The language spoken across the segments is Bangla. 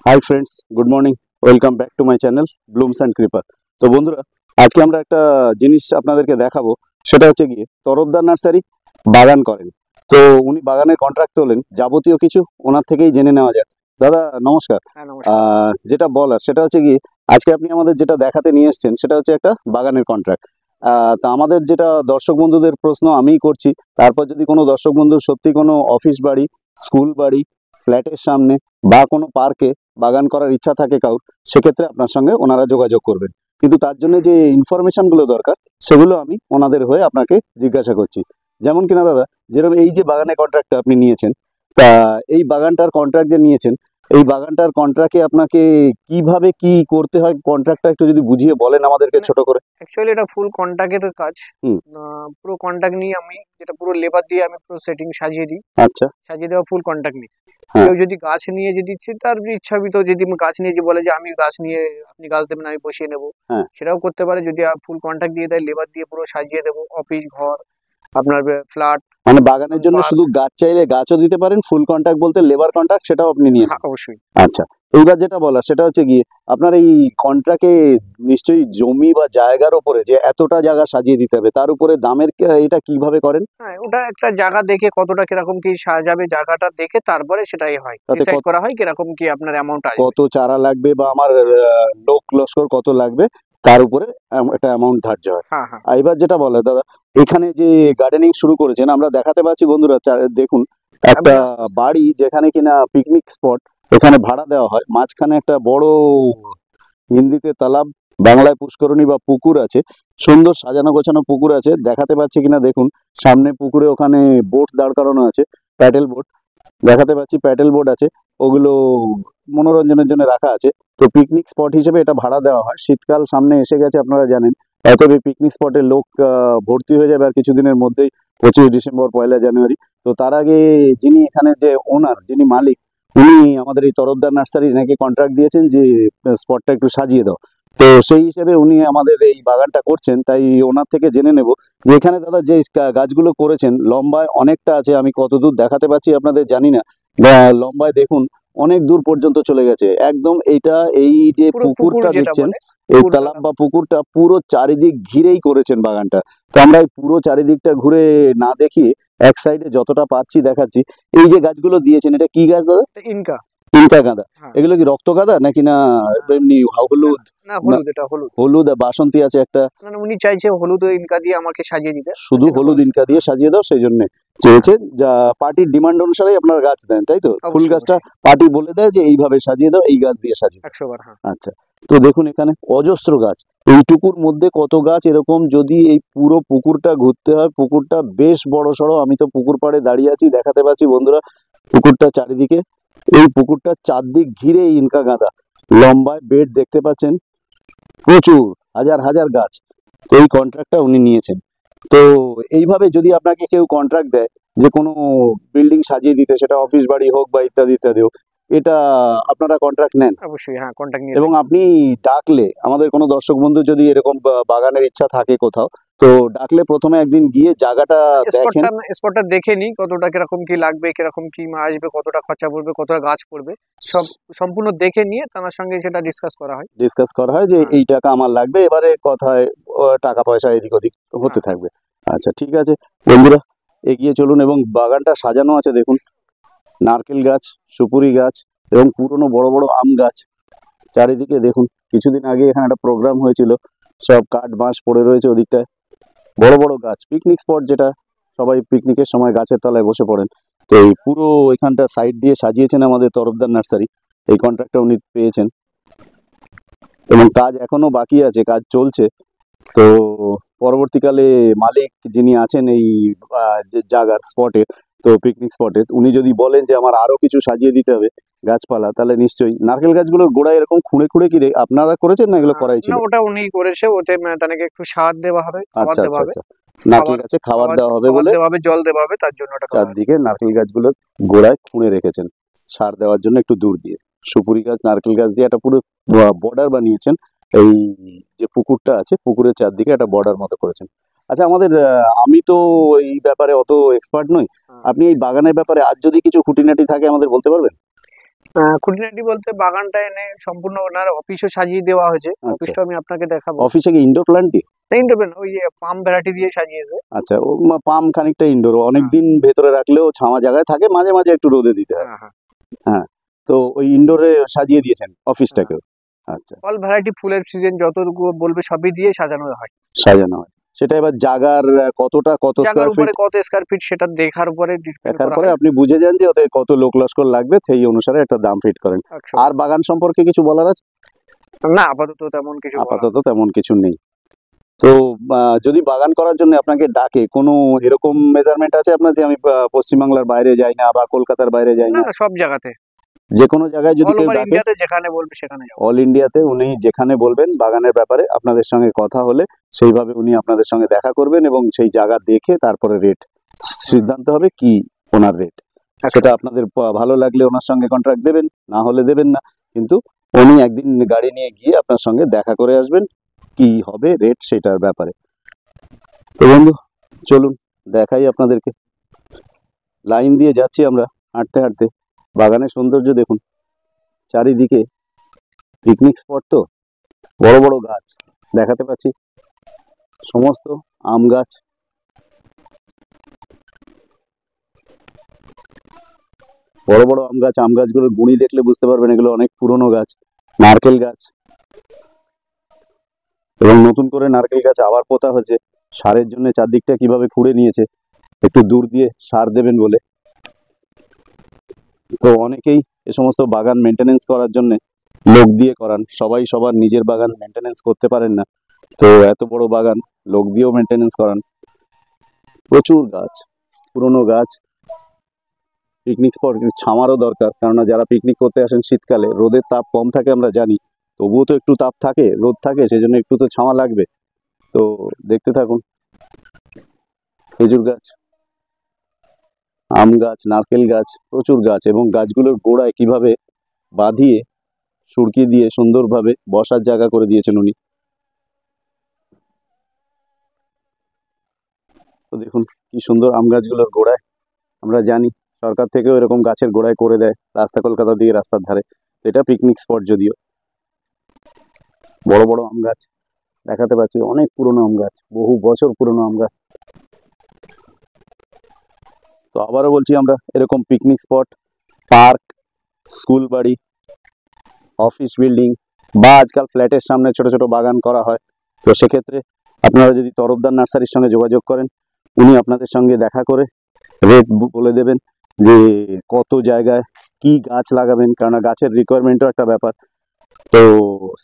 Hi friends, good morning. Welcome back to my channel blooms and creeper. তো বন্ধুরা, আজকে আমরা একটা জিনিস আপনাদেরকে দেখাবো। সেটা হচ্ছে গিয়ে তরফদার নার্সারি বাগান করেন। তো উনি বাগানের কন্ট্রাক্ট তোলেন, যাবতীয় কিছু ওনার থেকেই জেনে নেওয়া যাক। দাদা নমস্কার। হ্যাঁ, নমস্কার। যেটা বলার সেটা হচ্ছে গিয়ে আজকে আপনি আমাদের যেটা দেখাতে নিয়ে এসেছেন সেটা হচ্ছে একটা বাগানের কন্ট্রাক্ট। তা আমাদের যেটা দর্শক বন্ধুদের প্রশ্ন আমিই করছি, তারপর যদি কোনো দর্শক বন্ধুর সত্যি কোনো অফিস বাড়ি, স্কুল বাড়ি, ফ্ল্যাটের সামনে বা কোনো পার্কে বাগান করার ইচ্ছা থাকে কারোর, সেক্ষেত্রে আপনার সঙ্গে ওনারা যোগাযোগ করবেন। কিন্তু তার জন্য যে ইনফরমেশনগুলো দরকার সেগুলো আমি ওনাদের হয়ে আপনাকে জিজ্ঞাসা করছি। যেমন কিনা দাদা, যেরকম এই যে বাগানের কন্ট্রাক্টটা আপনি নিয়েছেন, তা এই বাগানটার কন্ট্রাক্ট যে নিয়েছেন, এই বাগানটার কন্ট্রাক্টে আপনাকে কিভাবে কি করতে হয়, কন্ট্রাক্টটা একটু যদি বুঝিয়ে বলেন আমাদেরকে মানে ছোট করে। অ্যাকচুয়ালি এটা ফুল কন্টাক্টের কাজ। হুম। পুরো কন্টাক্ট নিয়ে আমি যেটা পুরো লেবার দিয়ে আমি পুরো সেটিং সাজিয়ে দিই। আচ্ছা। সাজিয়ে দেওয়া ফুল কন্টাক্ট নিই। হ্যাঁ। কেউ যদি গাছ নিয়ে যদি তার ইচ্ছাকৃত যদি গাছ নিয়ে যে বলে যে আমি গাছ নিয়ে আপনি গাছ দেবেন আমি বসিয়ে নেবো, হ্যাঁ। সেটাও করতে পারে। যদি ফুল কন্টাক্ট দিয়ে দেয়, লেবার দিয়ে পুরো সাজিয়ে দেবো, অফিস ঘর, আপনার ফ্ল্যাট, মানে বাগানের জন্য পার্ক। শুধু গাছ চাইলে গাছও দিতে পারেন, ফুল কন্ট্রাক্ট বলতে লেবার কন্ট্রাক্ট সেটাও আপনি নিয়ে নেন। হ্যাঁ, অবশ্যই। আচ্ছা। এইবার যেটা বলার সেটা হচ্ছে গিয়ে আপনার এই কন্ট্রাক্টে নিশ্চয়ই জমি বা জায়গার উপরে যে এতটা জায়গা সাজিয়ে দিতে হবে তার উপরে দামের এটা কিভাবে করেন? হ্যাঁ, ওটা একটা জায়গা দেখে কতটা কিরকম কি সাজাবে, জায়গাটা দেখে তারপরে সেটাই হয়, তাতে ডিসাইড করা হয় কিরকম কি আপনার অ্যামাউন্ট আসবে। কত চারা লাগবে বা আমার লোক লস্কর কত লাগবে তার উপরে একটা অ্যামাউন্ট ধার্য হয়। হ্যাঁ, হ্যাঁ। আর এবার যেটা বলে দাদা, এখানে যে গার্ডেনিং শুরু করেছেন আমরা দেখাতে পাচ্ছি বন্ধুরা, দেখুন একটা আপনি আস্তে আস্তে। বাড়ি যেখানে কিনা পিকনিক স্পট, এখানে ভাড়া দেওয়া হয়। মাঝখানে একটা বড়, হিন্দিতে তালাব, বাংলায় পুষ্করণী বা পুকুর আছে। সুন্দর সাজানো গোছানো পুকুর আছে, দেখাতে পাচ্ছি কিনা দেখুন। সামনে পুকুরে ওখানে বোট দাঁড় করানো আছে, প্যাডেল বোট দেখাতে পাচ্ছি, প্যাডেল বোট আছে, ওগুলো মনোরঞ্জনের জন্য রাখা আছে। তো পিকনিক স্পট হিসেবে এটা ভাড়া দেওয়া হয়। শীতকাল সামনে এসে গেছে, আপনারা জানেন। অতএব এই পিকনিক স্পটে লোক ভর্তি হয়ে যাবে আর কিছুদিনের মধ্যেই, 25 ডিসেম্বর 1 জানুয়ারি। তো তার আগে যিনি এখানে যে ওনার, যিনি মালিক, উনি আমাদের এই তরফদার নার্সারি নাকি কন্ট্রাক্ট দিয়েছেন যে স্পটটা একটু সাজিয়ে দাও। তো সেই হিসেবে উনি আমাদের এই বাগানটা করছেন, তাই ওনার থেকে জেনে নেব যে এখানে দাদা যে গাছগুলো করেছেন লম্বায় অনেকটা আছে। আমি কতদূর দেখাতে পাচ্ছি আপনাদের জানি না। লম্বায় দেখুন অনেক দূর পর্যন্ত চলে গেছে একদম। এইটা এই যে পুরো পুকুর পুকুরটা যেটা দেখছেন, বলে, এই পুকুর তালাব তালাব। বা পুকুরটা পুরো চারিদিক ঘিরেই করেছেন বাগানটা। তো আমরা এই পুরো চারিদিকটা ঘুরে না দেখিয়ে এক সাইডে যতটা পারছি দেখাচ্ছি। এই যে গাছগুলো দিয়েছেন এটা কি গাছ দাদা? ইনকা। ইনকা গাঁদা। হ্যাঁ। এগুলো কি রক্ত গাঁদা নাকি না এমনি না, হলুদ? না, হলুদ, এটা হলুদ। হলুদ আর বাসন্তী আছে একটা। না, না, উনি চাইছে হলুদ ও ইনকা দিয়ে আমাকে সাজিয়ে দিতে, তার শুধু জন্য হলুদ হলুদ। ইনকা দিয়ে হ্যাঁ, সাজিয়ে দাও সেই জন্য হ্যাঁ, চেয়েছেন। যা পার্টির ডিমান্ড অনুসারেই আপনারা গাছ দেন, তাই তো? ফুল অবশ্যই, গাছটা অবশ্যই। পার্টি বলে দেয় যে এইভাবে সাজিয়ে দাও, এই গাছ দিয়ে সাজিয়ে দাও। 100 বার, হ্যাঁ। আচ্ছা। তো দেখুন এখানে অজস্র গাছ, এইটুকুর মধ্যে কত গাছ এরকম। যদি এই পুরো পুকুরটা ঘুরতে হয়, পুকুরটা বেশ বড় সড়ো। আমি তো পুকুর পাড়ে দাঁড়িয়ে আছি, দেখাতে পাচ্ছি বন্ধুরা পুকুরটা চারিদিকে। এই পুকুরটার চারদিক ঘিরে এই ইনকা গাঁদা, লম্বায় বেড দেখতে পাচ্ছেন, প্রচুর হাজার হাজার গাছ। তো এই কন্ট্রাক্টটা উনি নিয়েছেন। তো এইভাবে যদি আপনাকে কেউ কন্ট্রাক্ট দেয় যে কোনো বিল্ডিং সাজিয়ে দিতে, সেটা অফিস বাড়ি হোক বা ইত্যাদি ইত্যাদি হোক, এটা আপনারা কন্ট্রাক্ট নেন? অবশ্যই, হ্যাঁ, কন্টাক্ট নিয়ে এবং থাকি। আপনি ডাকলে, আমাদের কোনো দর্শক বন্ধু যদি এরকম বাগানের ইচ্ছা থাকে কোথাও, তো ডাকলে প্রথমে একদিন গিয়ে জায়গাটা দেখেন। স্পটটা দেখে নিই, কতটা কিরকম কি লাগবে, কিরকম কি আসবে, কতটা খরচা পড়বে, কতটা গাছ পড়বে, সব সম্পূর্ণ দেখে নিয়ে তার সঙ্গে সেটা ডিসকাস করা হয়। ডিসকাস করা হয় যে হ্যাঁ, এই টাকা আমার লাগবে, এবারে কথায় টাকা পয়সা এদিক ওদিক হতে হ্যাঁ। থাকবে। আচ্ছা ঠিক আছে বন্ধুরা, এগিয়ে চলুন। এবং বাগানটা সাজানো আছে দেখুন, নারকেল গাছ, সুপুরি গাছ এবং পুরনো বড় বড় আম গাছ চারিদিকে দেখুন। কিছুদিন আগে এখানে একটা প্রোগ্রাম হয়েছিল, সব কাঠ বাঁশ পড়ে রয়েছে ওদিকটায়। বড় বড় গাছ, পিকনিক স্পট যেটা, সবাই পিকনিকের সময় গাছের তলায় বসে পড়েন। তো এই পুরো এখানটা সাইড দিয়ে সাজিয়েছেন আমাদের তরফদার নার্সারি। এই কন্ট্রাক্টটা উনি পেয়েছেন এবং কাজ এখনো বাকি আছে, কাজ চলছে। তো পরবর্তীকালে মালিক যিনি আছেন এই যে জায়গার স্পটের, তো পিকনিক স্পটের, উনি যদি বলেন যে আমার আরো কিছু সাজিয়ে দিতে হবে গাছপালা, তাহলে নিশ্চয়ই। নারকেল গাছগুলোর গোড়ায় এরকম খুঁড়ে খুঁড়ে কি আপনারা করেছেন না এগুলো করাই না, ছিল? ওটা উনি করেছে। ওতে তাকে একটু সার দেওয়া হবে, খাবার আচ্ছা দেওয়া আচ্ছা হবে। আচ্ছা। নারকেল খাবার গাছে খাবার খাবার দেওয়া হবে খাবার বলে দেওয়া হবে, জল দেওয়া হবে, তার জন্য ওটা করা হয়েছে। চারদিকে নারকেল গাছগুলোর গোড়ায় খুঁড়ে রেখেছেন সার দেওয়ার জন্য একটু দূর দিয়ে। সুপুরি গাছ, নারকেল গাছ দিয়ে একটা পুরো বর্ডার বানিয়েছেন। এই যে পুকুরটা আছে, পুকুরের চারদিকে একটা বর্ডার মতো করেছেন। আচ্ছা, আমাদের আমি তো এই ব্যাপারে অত এক্সপার্ট নই। হ্যাঁ। আপনি এই বাগানের ব্যাপারে আজ যদি কিছু খুঁটিনাটি থাকে আমাদের বলতে পারবেন? খুঁটিনাটি বলতে বাগানটা এনে সম্পূর্ণ ওনার অফিসও সাজিয়ে দেওয়া হয়েছে। আচ্ছা। অফিসটা আমি আপনাকে দেখাবো। অফিসে কি ইনডোর প্ল্যান্টই? ইন্ডোর ওই যে পাম ভ্যারাইটি দিয়ে সাজিয়েছে। আচ্ছা, ও পাম খানিকটা ইনডোর, অনেকদিন ভেতরে রাখলেও ছাওয়া জায়গায় থাকে, মাঝে মাঝে একটু রোদে দিতে হয়। হ্যাঁ হ্যাঁ হ্যাঁ, তো ওই ইনডোরে সাজিয়ে দিয়েছেন অফিসটাকেও। আচ্ছা, অল ভ্যারাইটি ফুলের সিজন যতটুকু বলবে সবই দিয়ে সাজানো হয়। সাজানো হয়। সেটা এবার জাগার কতটা, কত জায়গার স্কোয়ার ফিট উপরে কত স্কয়ার ফিট সেটা দেখার উপরে ডিপেন্ড দেখার করা পরে হয়। আপনি বুঝে যান যে ওতে কত লোক লস্কর লাগবে, সেই অনুসারে একটা দাম ফিট করেন। একশো। আর বাগান সম্পর্কে কিছু বলার আছে? না আপাতত তেমন কিছু বলা আপাতত তেমন কিছু নেই। তো যদি বাগান করার জন্য আপনাকে ডাকে, কোনো এরকম মেজারমেন্ট আছে আপনার যে আমি পশ্চিমবাংলার বাইরে যাই না বা কলকাতার বাইরে যাই না না, না সব জায়গাতে যে কোনো জায়গায় যদি অল কেউ ওভার ডাকে? ইন্ডিয়াতে যেখানে বলবে সেখানে যাবো। অল ইন্ডিয়াতে উনি যেখানে বলবেন বাগানের ব্যাপারে আপনাদের সঙ্গে কথা হলে সেইভাবে উনি আপনাদের সঙ্গে দেখা করবেন এবং সেই জায়গা দেখে তারপরে রেট সিদ্ধান্ত হবে কি ওনার রেট। সেটা আপনাদের ভালো লাগলে ওনার সঙ্গে কন্ট্রাক্ট দেবেন, না হলে দেবেন না, কিন্তু উনি একদিন গাড়ি নিয়ে গিয়ে আপনার সঙ্গে দেখা করে আসবেন কি হবে রেট সেটার ব্যাপারে। তো বন্ধু চলুন দেখাই আপনাদেরকে। লাইন দিয়ে যাচ্ছি আমরা হাঁটতে হাঁটতে, বাগানের সৌন্দর্য দেখুন, চারিদিকে পিকনিক স্পট, তো বড় বড় গাছ দেখাতে পাচ্ছি, সমস্ত আম গাছ, বড় বড় আম গাছ। আম গাছগুলোর গুঁড়ি দেখলে বুঝতে পারবেন এগুলো অনেক পুরনো গাছ। নারকেল গাছ, এবং নতুন করে নারকেল গাছ আবার পোতা হচ্ছে সারের জন্য, চারদিকটা কিভাবে খুঁড়ে নিয়েছে একটু দূর দিয়ে সার দেবেন বলে। তো অনেকেই এ সমস্ত বাগান মেনটেনেন্স করার জন্য লোক দিয়ে করান, সবাই সবার নিজের বাগান মেনটেনেন্স করতে পারেন না, তো এত বড় বাগান লোক দিয়েও মেনটেনেন্স করান। প্রচুর গাছ, পুরনো গাছ। পিকনিক স্পট ছামারও দরকার, কেননা যারা পিকনিক করতে আসেন শীতকালে রোদের তাপ কম থাকে আমরা জানি, তবুও তো একটু তাপ থাকে, রোদ থাকে, সেজন্য একটু তো ছামা লাগবে। তো দেখতে থাকুন, খেজুর গাছ, আম গাছ, নারকেল গাছ, প্রচুর গাছ, এবং গাছগুলোর গোড়ায় কিভাবে বাঁধিয়ে সুরকি দিয়ে সুন্দরভাবে বসার জায়গা করে দিয়েছেন উনি। তো দেখুন কি সুন্দর আম গাছগুলোর গোড়ায়, আমরা জানি সরকার থেকেও এরকম গাছের গোড়ায় করে দেয় রাস্তা, কলকাতা দিয়ে রাস্তার ধারে। তো এটা পিকনিক স্পট, যদিও বড় বড় আম গাছ দেখাতে পাচ্ছি, অনেক পুরনো আম গাছ, বহু বছর পুরনো আম গাছ। তো আবারও বলছি, আমরা এরকম পিকনিক স্পট, পার্ক, স্কুল বাড়ি, অফিস বিল্ডিং বা আজকাল ফ্ল্যাটের সামনে ছোট ছোট বাগান করা হয়, তো সেক্ষেত্রে আপনারা যদি তরফদার নার্সারির সঙ্গে যোগাযোগ করেন, উনি আপনাদের সঙ্গে দেখা করে রেট বলে দেবেন যে কত জায়গায় কি গাছ লাগাবেন, কেননা গাছের রিকোয়ারমেন্টও একটা ব্যাপার। তো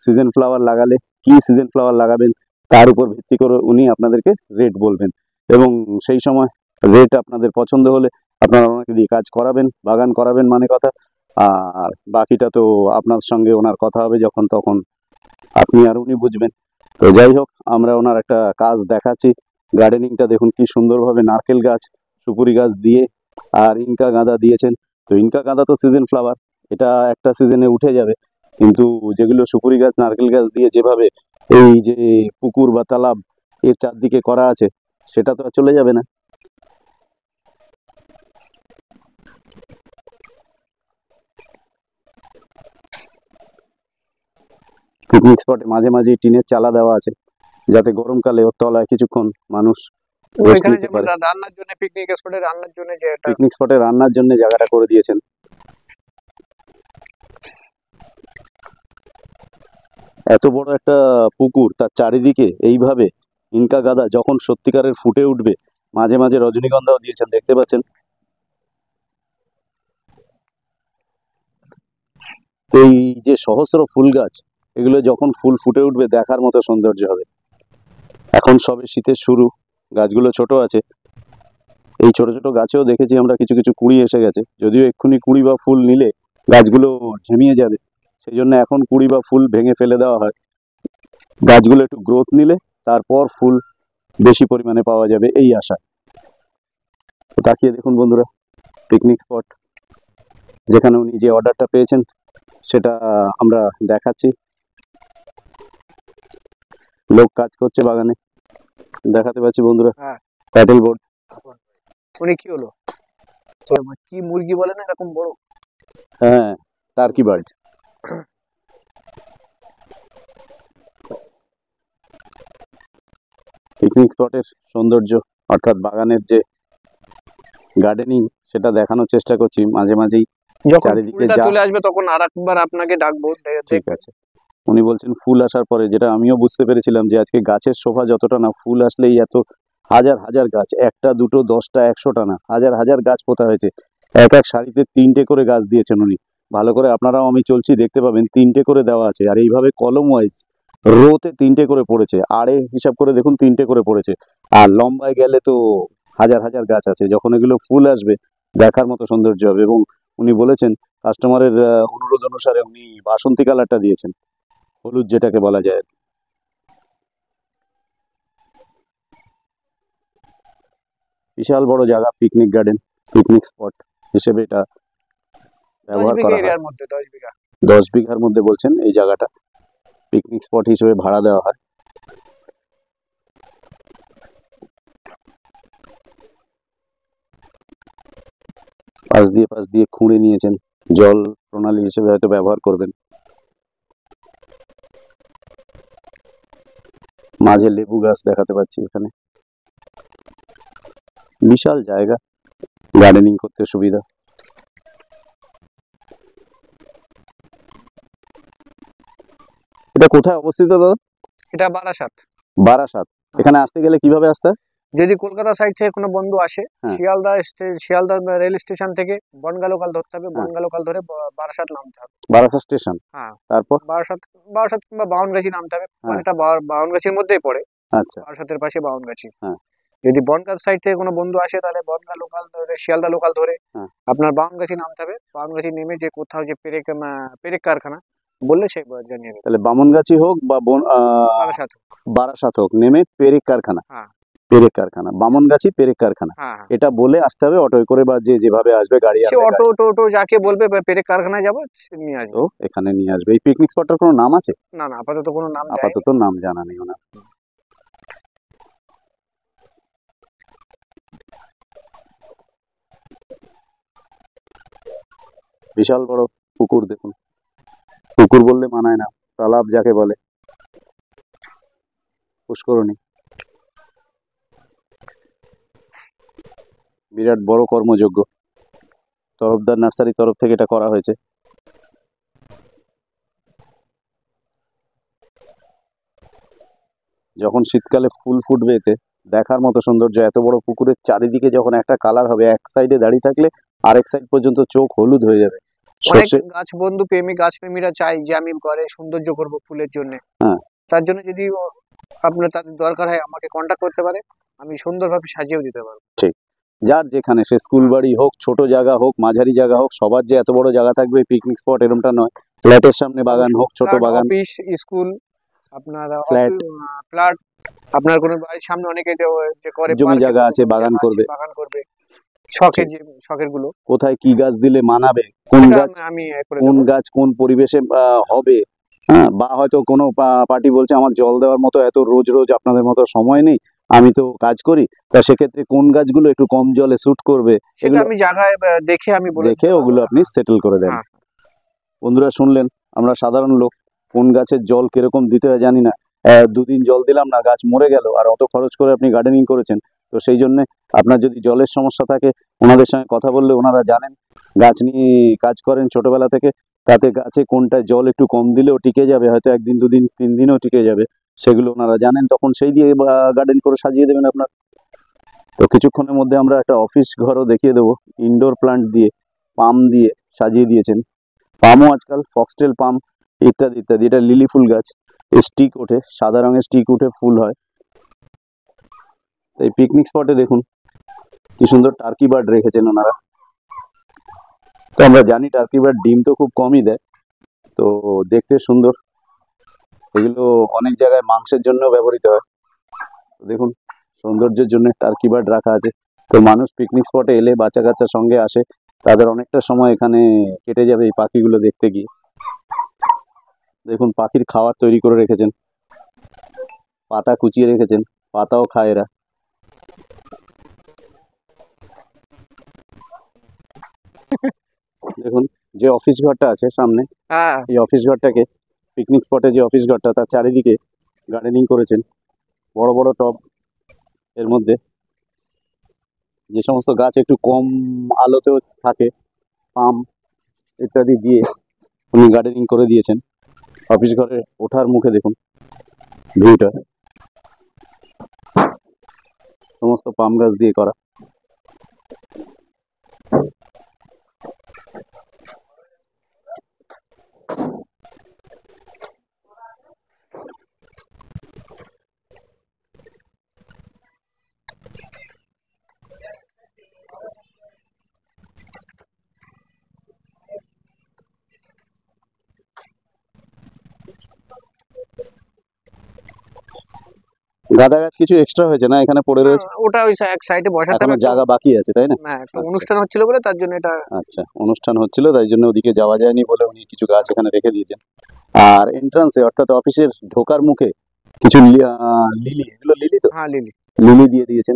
সিজন ফ্লাওয়ার লাগালে কি সিজন ফ্লাওয়ার লাগাবেন তার উপর ভিত্তি করে উনি আপনাদেরকে রেট বলবেন, এবং সেই সময় রেট আপনাদের পছন্দ হলে আপনারা ওনাকে দিয়ে কাজ করাবেন, বাগান করাবেন মানে কথা। আর বাকিটা তো আপনার সঙ্গে ওনার কথা হবে যখন তখন, আপনি আর উনি বুঝবেন। তো যাই হোক, আমরা ওনার একটা কাজ দেখাচ্ছি। গার্ডেনিংটা দেখুন কি সুন্দরভাবে নারকেল গাছ, সুপুরি গাছ দিয়ে আর ইনকা গাঁদা দিয়েছেন। তো ইনকা গাঁদা তো সিজন ফ্লাওয়ার, এটা একটা সিজনে উঠে যাবে, কিন্তু যেগুলো সুপুরি গাছ, নারকেল গাছ দিয়ে যেভাবে এই যে পুকুর বা তালাব এর চারদিকে করা আছে, সেটা তো আর চলে যাবে না। পিকনিক স্পটে মাঝে মাঝে টিনের চালা দেওয়া আছে, যাতে গরমকালে ওর তলায় কিছুক্ষণ মানুষ রেস্ট ওইখানে নিতে যেমন পারে। রান্নার জন্য পিকনিক স্পটে রান্নার জন্য যে একটা পিকনিক স্পটে রান্নার জন্য জায়গাটা করে দিয়েছেন। এত বড় একটা পুকুর, তার চারিদিকে এইভাবে ইনকা গাদা যখন সত্যিকারের ফুটে উঠবে, মাঝে মাঝে রজনীগন্ধাও দিয়েছেন দেখতে পাচ্ছেন। তো এই যে সহস্র ফুল গাছ, এগুলো যখন ফুল ফুটে উঠবে দেখার মতো সৌন্দর্য হবে। এখন সবে শীতের শুরু, গাছগুলো ছোট আছে, এই ছোট ছোট গাছেও দেখেছি আমরা কিছু কিছু কুড়ি এসে গেছে, যদিও এক্ষুনি কুড়ি বা ফুল নিলে গাছগুলো ঝিমিয়ে যাবে, সেই জন্য এখন কুড়ি বা ফুল ভেঙে ফেলে দেওয়া হয়, গাছগুলো একটু গ্রোথ নিলে তারপর ফুল বেশি পরিমাণে পাওয়া যাবে এই আশা। তো তাকিয়ে দেখুন বন্ধুরা, পিকনিক স্পট যেখানে উনি যে অর্ডারটা পেয়েছেন সেটা আমরা দেখাচ্ছি। লোক কাজ করছে বাগানে, দেখাতে পাচ্ছি বন্ধুরা, হ্যাঁ প্যাডেল বোর্ড। উনি কি হলো কি মুরগি বলে না এরকম বড় হ্যাঁ, টার্কি বার্ড। পিকনিক স্পটের সৌন্দর্য অর্থাৎ বাগানের যে গার্ডেনিং সেটা দেখানোর চেষ্টা করছি মাঝে মাঝেই। যখন চারিদিকে ফুলটা যা চলে আসবে তখন আরেকবার আপনাকে ডাকবো, ঠিক আছে। উনি বলছেন ফুল আসার পরে, যেটা আমিও বুঝতে পেরেছিলাম যে আজকে গাছের শোভা যতটা না, ফুল আসলেই এত হাজার হাজার গাছ, একটা দুটো 10টা 100টা না, হাজার হাজার গাছ পোতা হয়েছে। এক এক সারিতে 3টে করে গাছ দিয়েছেন উনি। ভালো করে আপনারাও, আমি চলছি দেখতে পাবেন 3টে করে দেওয়া আছে, আর এইভাবে কলম ওয়াইজ রোতে 3টে করে পড়েছে, আড়ে হিসাব করে দেখুন 3টে করে পড়েছে। আর লম্বায় গেলে তো হাজার হাজার গাছ আছে। যখন এগুলো ফুল আসবে দেখার মতো সৌন্দর্য হবে। এবং উনি বলেছেন কাস্টমারের অনুরোধ অনুসারে উনি বাসন্তী কালারটা দিয়েছেন, হলুদ যেটাকে বলা যায়। বিশাল বড় জায়গা, পিকনিক গার্ডেন, পিকনিক স্পট হিসেবে এটা 10 ব্যবহার বিঘা করা হয়। এরিয়ার মধ্যে, 10 বিঘা। 10 বিঘার মধ্যে বলছেন এই জায়গাটা পিকনিক স্পট হিসেবে ভাড়া দেওয়া হয়। পাশ দিয়ে খুঁড়ে নিয়েছেন, জল প্রণালী হিসেবে হয়তো ব্যবহার করবেন। মাঝে লেবু গাছ দেখাতে পাচ্ছি এখানে। বিশাল জায়গা, গার্ডেনিং করতে সুবিধা। এটা কোথায় অবস্থিত দাদা? এটা বারাসাত। বারাসাত। এখানে আসতে গেলে কিভাবে আসতে হয়? যদি কলকাতা সাইড থেকে কোনো বন্ধু আসে, হ্যাঁ। শিয়ালদা রেল স্টেশন থেকে বনগা লোকাল ধরতে হবে, হ্যাঁ। বনগা লোকাল ধরে বারাসাত নামতে হবে। বারাসাত স্টেশন। হ্যাঁ, তারপর? বারাসাত কিংবা বাউনগাছি নামতে হবে, হ্যাঁ। অনেকটা বাউনগাছির মধ্যেই পড়ে, আচ্ছা। বারাসাতের পাশে বাউনগাছি। হ্যাঁ। যদি বনগাঁ সাইড থেকে কোনো বন্ধু আসে তাহলে বনগা লোকাল ধরে, শিয়ালদা লোকাল ধরে হ্যাঁ। আপনার বাউনগাছি নামতে হবে। বাউনগাছি নেমে যে কোথাও যে পেরেক কারখানা বললে সে জানিয়ে দেবে। তাহলে বামনগাছি হোক বা বারাসাত। বারাসাত হোক, নেমে পেরেক কারখানা, হ্যাঁ। পেরেক কারখানা, বামনগাছি পেরেক কারখানা, হ্যাঁ, এটা বলে আসতে হবে অটোয় করে, বা যে যেভাবে আসবে গাড়ি সে আসবে অটো টোটো যাকে বলবে পেরেক কারখানায় যাবো, সে নিয়ে আসবে। তো এখানে নিয়ে আসবে। এই পিকনিক স্পটটার কোনো নাম আছে? না না, আপাতত কোনো নাম দেয়নি। আপাতত নাম জানা নেই ওনার। বিশাল বড় পুকুর দেখুন, পুকুর বললে মানায় না, তালাব যাকে বলে, পুষ্করণী। বিরাট বড় কর্মযোগ্য, তরফদার নার্সারির তরফ থেকে এটা করা হয়েছে। যখন শীতকালে ফুল ফুটবে এতে দেখার মতো সৌন্দর্য। এত বড় পুকুরের চারিদিকে যখন একটা কালার হবে, এক সাইডে দাঁড়িয়ে থাকলে আরেক সাইড পর্যন্ত চোখ হলুদ হয়ে যাবে। অনেক সর্ষে, গাছ বন্ধু গাছ প্রেমীরা চাই যে আমি ঘরে সৌন্দর্য করব ফুলের জন্য। হ্যাঁ। তার জন্য যদি আপনার তাদের দরকার হয় আমাকে কন্ট্যাক্ট করতে পারে, আমি সুন্দরভাবে সাজিয়েও দিতে পারবো। ঠিক, যার যেখানে, সে স্কুল বাড়ি হোক, ছোট জায়গা হোক, মাঝারি জায়গা হোক, সবার যে এত বড় জায়গা থাকবে পিকনিক স্পট এরকমটা নয়। ফ্ল্যাটের সামনে বাগান হোক, ছোট বাগান, অফিস, স্কুল, আপনার ফ্ল্যাট, ফ্ল্যাট, আপনার কোনো বাড়ির সামনে অনেকে যে করে জমি park এর জায়গা মতো আছে, জমি বাগান জায়গা আছে, করবে। বাগান করবে, শখের যে শখের গুলো, কোথায় কি গাছ দিলে মানাবে, কোন সেটা গাছ, আমি করে কোন দেবো। গাছ কোন পরিবেশে হবে। হ্যাঁ, বা হয়তো কোনো পার্টি বলছে আমার জল দেওয়ার মতো এত রোজ রোজ আপনাদের মতো সময় নেই, আমি তো কাজ করি, তা সেক্ষেত্রে কোন গাছগুলো একটু কম জলে স্যুট করবে, সেটা এগুলো আমি জায়গায় দেখে আমি বলে দেখে ওগুলো আপনি সেটেল করে দেন। হ্যাঁ। বন্ধুরা শুনলেন, আমরা সাধারণ লোক, কোন গাছের জল কিরকম দিতে হয় জানি না। 2 দিন জল দিলাম না, গাছ মরে গেল, আর অত খরচ করে আপনি গার্ডেনিং করেছেন। তো সেই জন্য আপনার যদি জলের সমস্যা থাকে, ওনাদের সঙ্গে কথা বললে ওনারা জানেন, গাছ নিয়ে কাজ করেন ছোটবেলা থেকে, তাতে গাছে কোনটা জল একটু কম দিলেও টিকে যাবে, হয়তো 1 দিন 2 দিন 3 দিনও টিকে যাবে, সেগুলো ওনারা জানেন, তখন সেই দিয়ে গার্ডেন করে সাজিয়ে দেবেন আপনার। তো কিছুক্ষণের মধ্যে আমরা একটা অফিস ঘরও দেখিয়ে দেবো, ইনডোর প্লান্ট দিয়ে, পাম দিয়ে সাজিয়ে দিয়েছেন। পামও আজকাল ফক্সটেল পাম ইত্যাদি ইত্যাদি। এটা লিলি ফুল গাছ, স্টিক ওঠে, সাদা রঙের স্টিক উঠে ফুল হয়। এই পিকনিক স্পটে দেখুন কি সুন্দর টার্কি বার্ড রেখেছেন ওনারা। তো আমরা জানি টার্কি বার্ড ডিম তো খুব কমই দেয়, তো দেখতে সুন্দর, এগুলো অনেক জায়গায় মাংসের জন্য ব্যবহৃত হয়। তো দেখুন সৌন্দর্যের জন্য টার্কি বার্ড রাখা আছে। তো মানুষ পিকনিক স্পটে এলে বাচ্চা কাচ্চার সঙ্গে আসে, তাদের অনেকটা সময় এখানে কেটে যাবে এই পাখিগুলো দেখতে গিয়ে। দেখুন পাখির খাবার তৈরি করে রেখেছেন, পাতা কুচিয়ে রেখেছেন, পাতাও খায় এরা। দেখুন যে অফিস ঘরটা আছে সামনে, হ্যাঁ এই অফিস ঘরটাকে, পিকনিক স্পটে যে অফিস ঘরটা, তার চারিদিকে গার্ডেনিং করেছেন, বড় বড় টব। এর মধ্যে যে সমস্ত গাছ একটু কম আলোতেও থাকে, পাম ইত্যাদি দিয়ে উনি গার্ডেনিং করে দিয়েছেন। অফিস ঘরে ওঠার মুখে দেখুন ভিউটা, সমস্ত পাম গাছ দিয়ে করা। গাঁদা গাছ কিছু এক্সট্রা হয়েছে না এখানে পড়ে রয়েছে? ওটা ওই এক সাইডে বসাতে এখনো হবে একটা- জায়গা বাকি আছে তাই না? হ্যাঁ একটা আচ্ছা। অনুষ্ঠান হচ্ছিল বলে তার জন্য এটা আচ্ছা, অনুষ্ঠান হচ্ছিল তাই জন্য ওদিকে যাওয়া যায়নি বলে উনি কিছু গাছ এখানে রেখে দিয়েছেন। আর এন্ট্রান্সে অর্থাৎ অফিসের ঢোকার মুখে কিছু লিলি, এগুলো লিলি তো, হ্যাঁ লিলি। লিলি দিয়ে দিয়েছেন,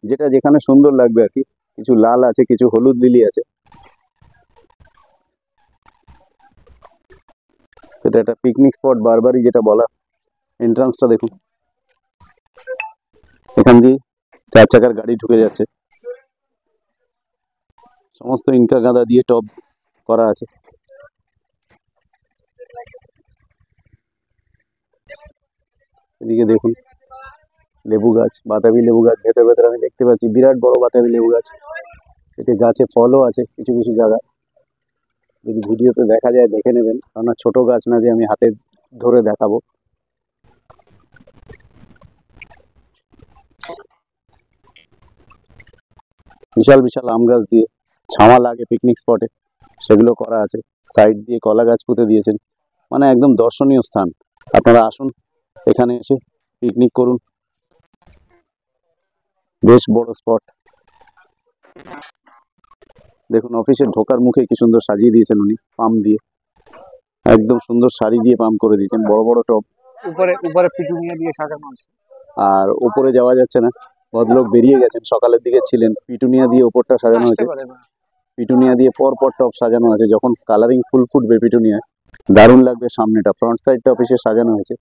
যেটা যেখানে সুন্দর লাগবে আর কি। কিছু লাল আছে, কিছু হলুদ লিলি আছে। এটা একটা পিকনিক স্পট বারবারই যেটা বলা। এন্ট্রান্সটা দেখুন, এখান দিয়ে 4 চাকার গাড়ি ঢুকে যাচ্ছে। সমস্ত ইনকা গাঁদা দিয়ে টব করা আছে। এদিকে দেখুন লেবু গাছ, বাতাবি লেবু গাছ, ভেতরে ভেতরে আমি দেখতে পাচ্ছি বিরাট বড় বাতাবি লেবু গাছ। এতে গাছে ফলও আছে কিছু কিছু জায়গায়, যদি ভিডিওতে দেখা যায় দেখে নেবেন, কেননা ছোট গাছ না যে আমি হাতে ধরে দেখাবো। বিশাল বিশাল আম গাছ দিয়ে ছাওয়া লাগে পিকনিক স্পটে, সেগুলো করা আছে। সাইড দিয়ে কলা গাছ পুঁতে দিয়েছেন, মানে একদম দর্শনীয় স্থান। আপনারা আসুন, এখানে এসে পিকনিক করুন। বেশ বড় স্পট। দেখুন অফিসের ঢোকার মুখে কি সুন্দর সাজিয়ে দিয়েছেন উনি পাম দিয়ে, একদম সুন্দর সারি দিয়ে পাম করে দিয়েছেন, বড় বড় টব। উপরে উপরে পিটুনিয়া দিয়ে সাজানো আছে। আর উপরে যাওয়া যাচ্ছে না, ভদ্রলোক বেরিয়ে গেছেন, সকালের দিকে ছিলেন। পিটুনিয়া দিয়ে উপরটা সাজানো আসতে হয়েছে, পারে না। পিটুনিয়া দিয়ে পর পর টব সাজানো আছে। যখন কালারিং ফুল ফুটবে পিটুনিয়া, দারুণ লাগবে। সামনেটা ফ্রন্ট সাইডটা অফিসে সাজানো হয়েছে।